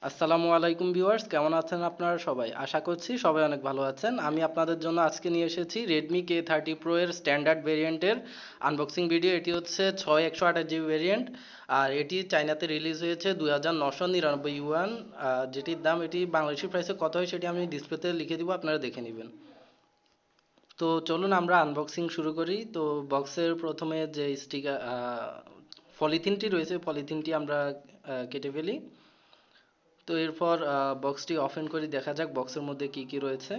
আসসালামু আলাইকুম ভিউয়ার্স, কেমন আছেন আপনারা সবাই? আশা করছি সবাই অনেক ভালো আছেন। আমি আপনাদের জন্য আজকে নিয়ে এসেছি Redmi K30 Pro এর স্ট্যান্ডার্ড ভেরিয়েন্টের আনবক্সিং ভিডিও। এটি হচ্ছে 6128 জিবি ভেরিয়েন্ট, আর এটি চায়নাতে রিলিজ হয়েছে 2999 ইউয়ান। যেটির দাম এটি বাংলাদেশি প্রাইসে কত হয় সেটি আমি ডিসপ্লেতে লিখে দিব, আপনারা দেখে নেবেন। তো চলুন আমরা আনবক্সিং শুরু করি। তো বক্সের প্রথমে যে স্টিকার পলিথিনটি রয়েছে, পলিথিনটি আমরা কেটে ফেলি। তো এরপর বক্সটি ওপেন করে দেখা যাক বক্সের মধ্যে কি কি রয়েছে।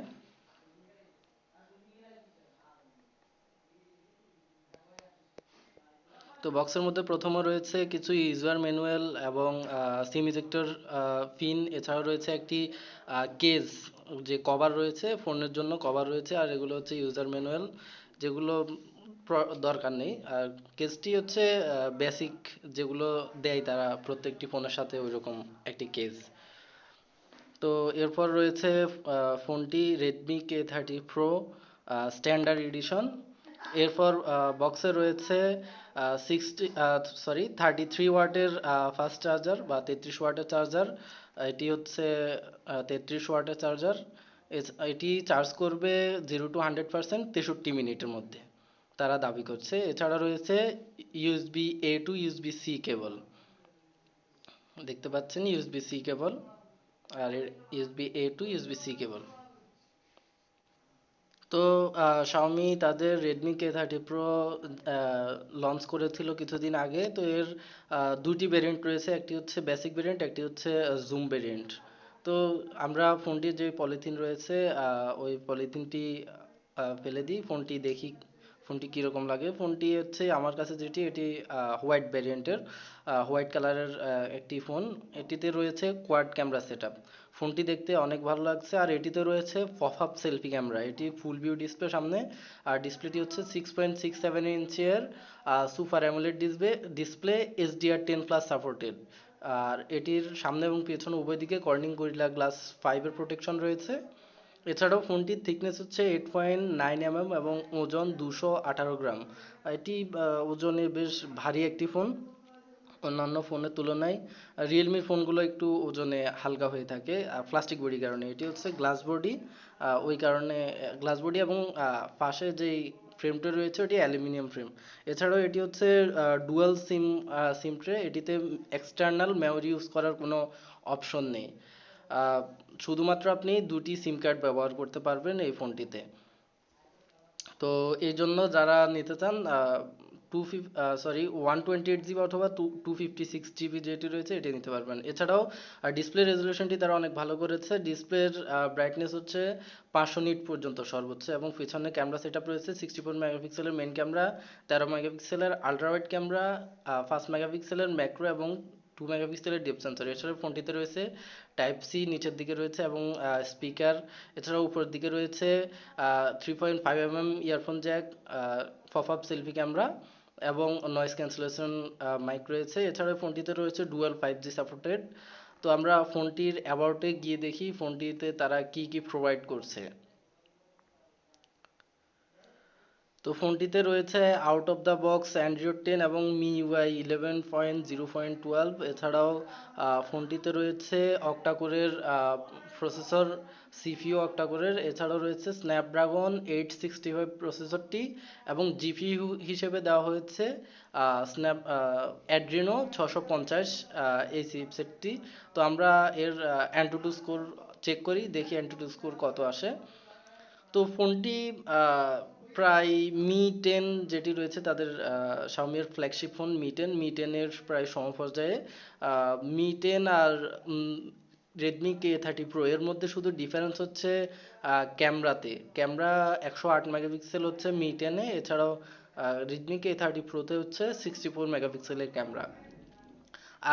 তো বক্সের মধ্যে প্রথমে রয়েছে কিছু ইউজার ম্যানুয়াল এবং সিম ইজেক্টর পিন, এছাড়াও রয়েছে একটি কেস, যে কভার রয়েছে ফোনের জন্য কভার রয়েছে, আর এগুলো হচ্ছে ইউজার ম্যানুয়াল, যেগুলো দরকার নেই। আর কেসটি হচ্ছে বেসিক, যেগুলো দেয় তারা প্রত্যেকটি ফোনের সাথে ওইরকম একটি কেস। তো এরপর রয়েছে ফোনটি Redmi K30 Pro standard addition. এরপর বক্সে রয়েছে 33 ওয়াটের ফাস্ট চার্জার বা 33 ওয়াটের চার্জার। এটি হচ্ছে 33 ওয়াটের চার্জার। এটি চার্জ করবে 0 to 100% 63 মিনিটের মধ্যে, তারা দাবি করছে। এছাড়া রয়েছে USB A to USB C কেবল, দেখতে পাচ্ছেন USB-C cable, R USB A to USB-C কেবল। তো Xiaomi তাদের Redmi K30 Pro লঞ্চ করেছিল কিছুদিন আগে। তো এর দুটি ভেরিয়েন্ট রয়েছে, একটি হচ্ছে বেসিক ভেরিয়েন্ট, একটি হচ্ছে জুম ভেরিয়েন্ট। তো আমরা ফোনটির যে পলিথিন রয়েছে ওই পলিথিনটি ফেলে দিই, ফোনটি দেখি ফোনটি কীরকম লাগে। ফোনটি হচ্ছে আমার কাছে যেটি, এটি হোয়াইট ভেরিয়েন্টের, হোয়াইট কালারের একটি ফোন। এটিতে রয়েছে কোয়াড ক্যামেরা সেটআপ। ফোনটি দেখতে অনেক ভালো লাগছে, আর এটিতে রয়েছে পপ আপ সেলফি ক্যামেরা। এটি ফুল ভিউ ডিসপ্লে সামনে, আর ডিসপ্লেটি হচ্ছে 6.67 ইঞ্চের super amoled display, HDR10+ supported. আর এটির সামনে এবং পেছনে উভয় দিকে কর্নিং গরিলা গ্লাস 5 এর প্রোটেকশন রয়েছে। এছাড়াও ফোনটির থিকনেস হচ্ছে 8.9 mm এবং ওজন 218 গ্রাম। এটি ওজনে বেশ ভারী একটি ফোন, অন্যান্য ফোনের তুলনায়। রিয়েলমির ফোনগুলো একটু ওজনে হালকা হয়ে থাকে প্লাস্টিক বডির কারণে। এটি হচ্ছে গ্লাস বডি, ওই কারণে গ্লাস বডি, এবং পাশে যেই ফ্রেমটা রয়েছে ওটি অ্যালুমিনিয়াম ফ্রেম। এছাড়াও এটি হচ্ছে ডুয়াল সিম ট্রে। এটিতে এক্সটার্নাল মেমোরি ইউজ করার কোনো অপশন নেই। আহ, শুধুমাত্র আপনি দুটি সিম কার্ড ব্যবহার করতে পারবেন এই ফোনটিতে। তো এই জন্য যারা নিতে চান, টু ফিফ সরি 128 জিবি অথবা 256 জিবি যেটি রয়েছে এটি নিতে পারবেন। এছাড়াও ডিসপ্লে রেজলিউশনটি তারা অনেক ভালো করেছে। ডিসপ্লের ব্রাইটনেস হচ্ছে 500 নিট পর্যন্ত সর্বোচ্চ, এবং পিছনে ক্যামেরা সেট আপ রয়েছে 64 মেগাপিক্সেলের মেইন ক্যামেরা, 13 মেগাপিক্সেলের আলট্রা ওয়াইড ক্যামেরা, 5 মেগাপিক্সেলের ম্যাক্রো এবং 2 মেগাপিক্সেলের ডেপথ সেন্সর। এছাড়াও ফোনটিতে রয়েছে টাইপ সি নিচের দিকে রয়েছে, এবং স্পিকার। এছাড়াও উপরের দিকে রয়েছে 3.5 mm earphone Jack, pop up selfie camera, এবং নয়েজ ক্যান্সেলেশন মাইক রয়েছে। এছাড়াও ফোনটিতে রয়েছে ডুয়াল 5G সাপোর্টেড। তো আমরা ফোনটির অ্যাবাউটে গিয়ে দেখি ফোনটিতে তারা কি কি প্রোভাইড করছে। তো ফোনটিতে রয়েছে out of the box Android 10 এবং MIUI 11.0.12। এছাড়াও ফোনটিতে রয়েছে অক্টাকোরের প্রসেসর, সিপিইউ অক্টাকোরের। এছাড়াও রয়েছে স্ন্যাপড্রাগন 865 প্রসেসরটি, এবং জিপিইউ হিসেবে দেওয়া হয়েছে অ্যাড্রিনো 650 এই চিপসেটটি। তো আমরা এর অ্যান্টুটু স্কোর চেক করি, দেখি অ্যান্টুটু স্কোর কত আসে। তো ফোনটি প্রায় Mi 10 যেটি রয়েছে তাদের শাওমির ফ্ল্যাগশিপ ফোন Mi 10 এর প্রায় সমপর্যায়ে। Mi 10 আর রেডমি K30 Pro এর মধ্যে শুধু ডিফারেন্স হচ্ছে ক্যামেরাতে। ক্যামেরা 108 মেগাপিক্সেল হচ্ছে Mi 10-এ, এছাড়াও রেডমি K30 Pro-তে হচ্ছে 64 মেগাপিক্সেলের ক্যামেরা।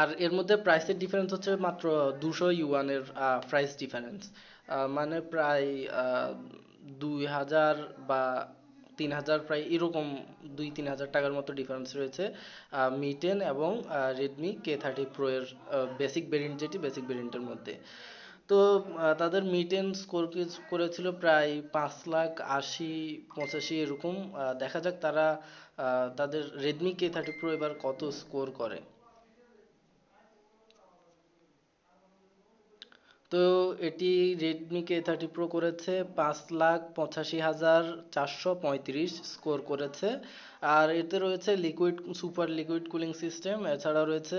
আর এর মধ্যে প্রাইসের ডিফারেন্স হচ্ছে মাত্র 200 ইউয়ানের প্রাইস ডিফারেন্স, মানে প্রায় 2000 বা 3000, প্রায় এরকম 2-3000 টাকার মতো ডিফারেন্স রয়েছে Mi 10 এবং রেডমি K30 Pro এর বেসিক ভেরিয়েন্ট, যেটি বেসিক ভেরিয়েন্টের মধ্যে। তো তাদের Mi 10 স্কোর করেছিল প্রায় 5,80,85 এরকম। দেখা যাক তারা তাদের রেডমি K30 Pro এবার কত স্কোর করে। তো এটি রেডমি K30 Pro করেছে 5,85,435 স্কোর করেছে। আর এতে রয়েছে সুপার লিকুইড কুলিং সিস্টেম, এছাড়াও রয়েছে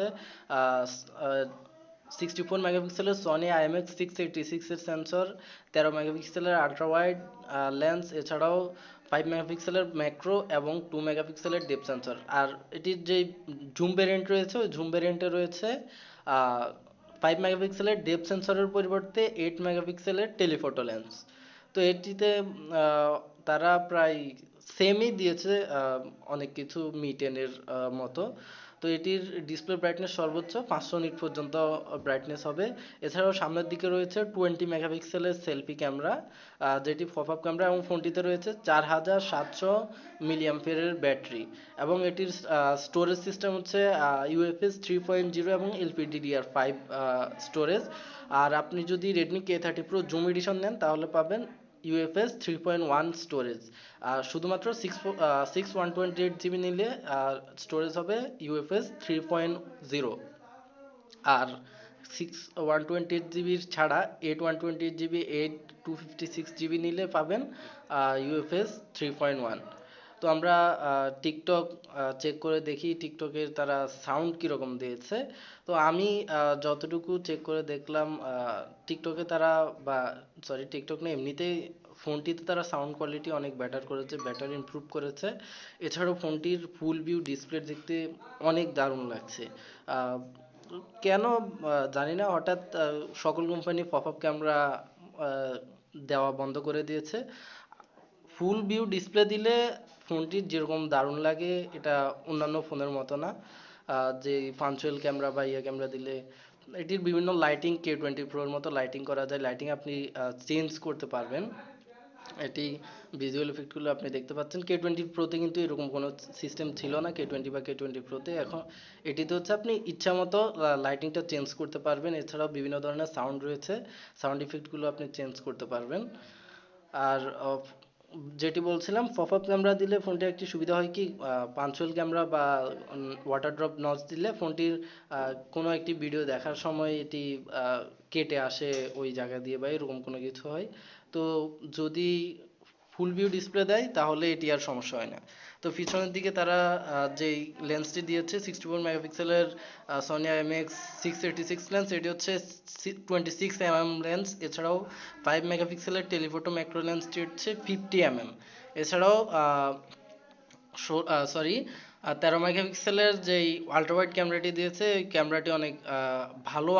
64 মেগাপিক্সেলের সনি IMX686 এর সেন্সর, 13 মেগাপিক্সেলের আল্ট্রা ওয়াইড লেন্স, এছাড়াও 5 মেগাপিক্সেলের ম্যাক্রো এবং 2 মেগাপিক্সেলের ডেপ সেন্সর। আর এটির যে জুম ভেরিয়েন্ট রয়েছে, ওই জুম ভেরিয়েন্টে রয়েছে 5 মেগাপিক্সেলের ডেপ সেন্সরের পরিবর্তে 8 মেগাপিক্সেলের টেলিফোটো লেন্স। তো এটিতে তারা প্রায় সেমই দিয়েছে, অনেক কিছু মি 10-এর মতো। তো এটির ডিসপ্লে ব্রাইটনেস সর্বোচ্চ 500 নিট পর্যন্ত ব্রাইটনেস হবে। এছাড়াও সামনের দিকে রয়েছে 20 মেগাপিক্সেলের সেলফি ক্যামেরা, যেটি পপ আপ ক্যামেরা, এবং ফোনটিতে রয়েছে 4700 মিলি অ্যাম্পিয়ারের ব্যাটারি। এবং এটির স্টোরেজ সিস্টেম হচ্ছে UFS 3.0 এবং LPDDR5 স্টোরেজ। আর আপনি যদি Redmi K30 Pro zoom addition নেন তাহলে পাবেন UFS 3.1 স্টোরেজ। আর শুধুমাত্র 128GB নিলে স্টোরেজ হবে UFS 3.0। আর 128GB ছাড়া 8 128GB 256GB নিলে পাবেন UFS 3.1। তো আমরা টিকটক চেক করে দেখি টিকটকের তারা সাউন্ড কীরকম দিয়েছে। তো আমি যতটুকু চেক করে দেখলাম, টিকটকে তারা, বা সরি টিকটক না, এমনিতেই ফোনটিতে তারা সাউন্ড কোয়ালিটি অনেক বেটার করেছে, বেটার ইমপ্রুভ করেছে। এছাড়াও ফোনটির ফুল ভিউ ডিসপ্লে দেখতে অনেক দারুণ লাগছে। আহ, কেন জানি না, হঠাৎ সকল কোম্পানি পপ আপ ক্যামেরা দেওয়া বন্ধ করে দিয়েছে। ফুল ভিউ ডিসপ্লে দিলে ফোনটির যেরকম দারুণ লাগে, এটা অন্যান্য ফোনের মতো না। যে পাঞ্চুয়াল ক্যামেরা বা ইয়ে ক্যামেরা দিলে, এটির বিভিন্ন লাইটিং K20 Pro-র মতো লাইটিং করা যায়, লাইটিং আপনি চেঞ্জ করতে পারবেন। এটি ভিজুয়াল ইফেক্টগুলো আপনি দেখতে পাচ্ছেন। K20 Pro-তে কিন্তু এরকম কোনো সিস্টেম ছিল না, K20 বা K20 Pro-তে। এখন এটিতে হচ্ছে আপনি ইচ্ছা মতো লাইটিংটা চেঞ্জ করতে পারবেন। এছাড়াও বিভিন্ন ধরনের সাউন্ড রয়েছে, সাউন্ড ইফেক্টগুলো আপনি চেঞ্জ করতে পারবেন। আর যেটি বলছিলাম, পপ আপ ক্যামেরা দিলে ফোনটির একটি সুবিধা হয় কি, পাঞ্চুয়াল ক্যামেরা বা ওয়াটার ড্রপ নচ দিলে ফোনটির কোনো একটি ভিডিও দেখার সময় এটি কেটে আসে ওই জায়গা দিয়ে, বা এরকম কোনো কিছু হয়। তো যদি ফুল ভিউ ডিসপ্লে দেয় তাহলে এটি আর সমস্যা হয় না। তো পিছনের দিকে তারা যেই লেন্সটি দিয়েছে 64 মেগাপিক্সেলের সনি IMX686 লেন্স, এটি হচ্ছে 26 mm লেন্স। এছাড়াও 5 মেগাপিক্সেলের টেলিফোটো ম্যাক্রো লেন্সটি হচ্ছে 50 mm। এছাড়াও সরি 13 মেগাপিক্সেলের যেই আল্ট্রা ওয়াইড ক্যামেরাটি দিয়েছে, ওই ক্যামেরাটি অনেক ভালো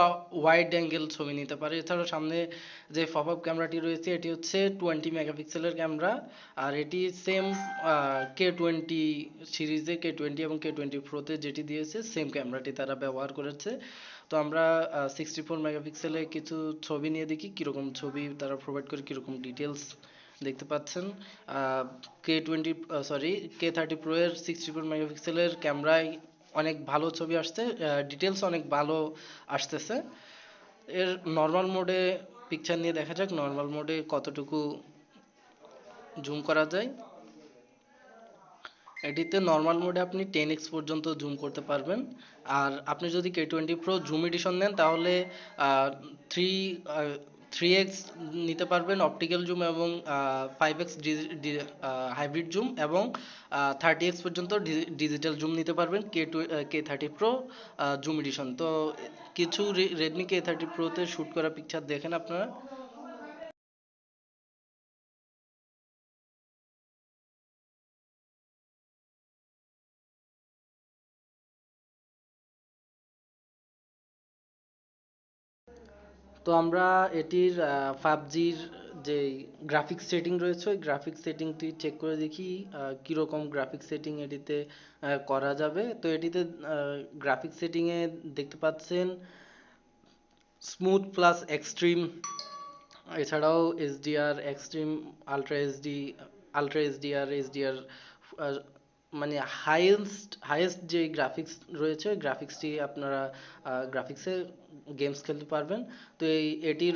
ওয়াইড অ্যাঙ্গেল ছবি নিতে পারে। এছাড়াও সামনে যে পপ আপ ক্যামেরাটি রয়েছে, এটি হচ্ছে 20 মেগাপিক্সেলের ক্যামেরা। আর এটি সেম K20 সিরিজে, K20 এবং K20 Pro-তে যেটি দিয়েছে, সেম ক্যামেরাটি তারা ব্যবহার করেছে। তো আমরা 64 মেগাপিক্সেলে কিছু ছবি নিয়ে দেখি কীরকম ছবি তারা প্রোভাইড করে, কীরকম ডিটেলস দেখতে পাচ্ছেন। K30 Pro এর 64 মেগাপিক্সেলের ক্যামেরায় অনেক ভালো ছবি আসছে, ডিটেলস অনেক ভালো আসতেছে। এর নর্মাল মোডে পিকচার নিয়ে দেখা যাক, নর্মাল মোডে কতটুকু জুম করা যায়। এটিতে নর্মাল মোডে আপনি 10x পর্যন্ত জুম করতে পারবেন। আর আপনি যদি K20 Pro জুম এডিশন নেন তাহলে থ্রি থ্রি এক্স নিতে পারবেন অপটিক্যাল জুম, এবং 5x হাইব্রিড জুম, এবং 30x পর্যন্ত ডিজিটাল জুম নিতে পারবেন K30 Pro জুম এডিশন। তো কিছু রেডমি K30 Pro-তে শ্যুট করা পিকচার দেখেন আপনারা। তো আমরা এটির 5Gর যে গ্রাফিক্স সেটিং রয়েছে, ওই গ্রাফিক্স সেটিংটি চেক করে দেখি কীরকম গ্রাফিক্স সেটিং এটিতে করা যাবে। তো এটিতে গ্রাফিক্স সেটিংয়ে দেখতে পাচ্ছেন স্মুথ প্লাস এক্সট্রিম, এছাড়াও এইচডিআর এক্সট্রিম, আলট্রা এইচডিআর মানে হাইয়েস্ট যে গ্রাফিক্স রয়েছে, গ্রাফিক্সটি আপনারা গ্রাফিক্সে গেমস খেলতে পারবেন। তো এটি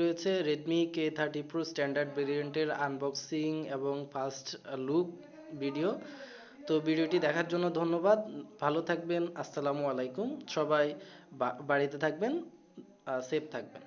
রয়েছে রেডমি K30 Pro স্ট্যান্ডার্ড ভেরিয়েন্টের আনবক্সিং এবং ফার্স্ট লুক ভিডিও। তো ভিডিওটি দেখার জন্য ধন্যবাদ। ভালো থাকবেন, আসসালামু আলাইকুম। সবাই বাড়িতে থাকবেন, সেফ থাকবেন।